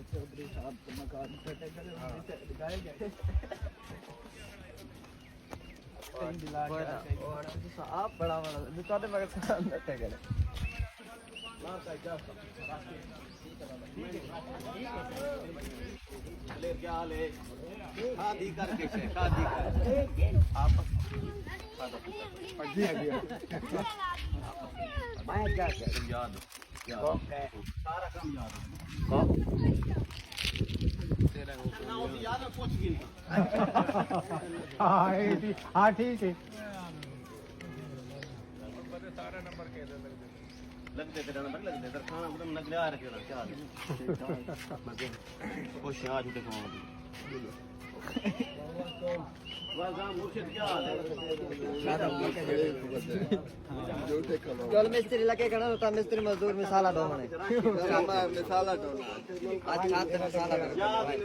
चौधरी साहब के मकान फटे करे दिखाए गए और साहब बड़ा बड़ा दुकान में मगर अंदर थे गए ला का जा ले क्या हाल है शादी करके शादी कर आप जी जी मैं क्या याद सारा काम याद तेरा ना वो याद है कुछ भी नहीं हां ठीक है सारा नंबर कह दे लगते तेरा नंबर लगते तेरा खाना एकदम लग रहा है क्या हाल है वो शाद उठे कमाओ वाह मुर्शिद क्या हाल है चल मिस्त्री लगे खड़ा होता मिस्त्री मजदूर मिसाला दो मने मिसाला दो आज रात में मिसाला याद है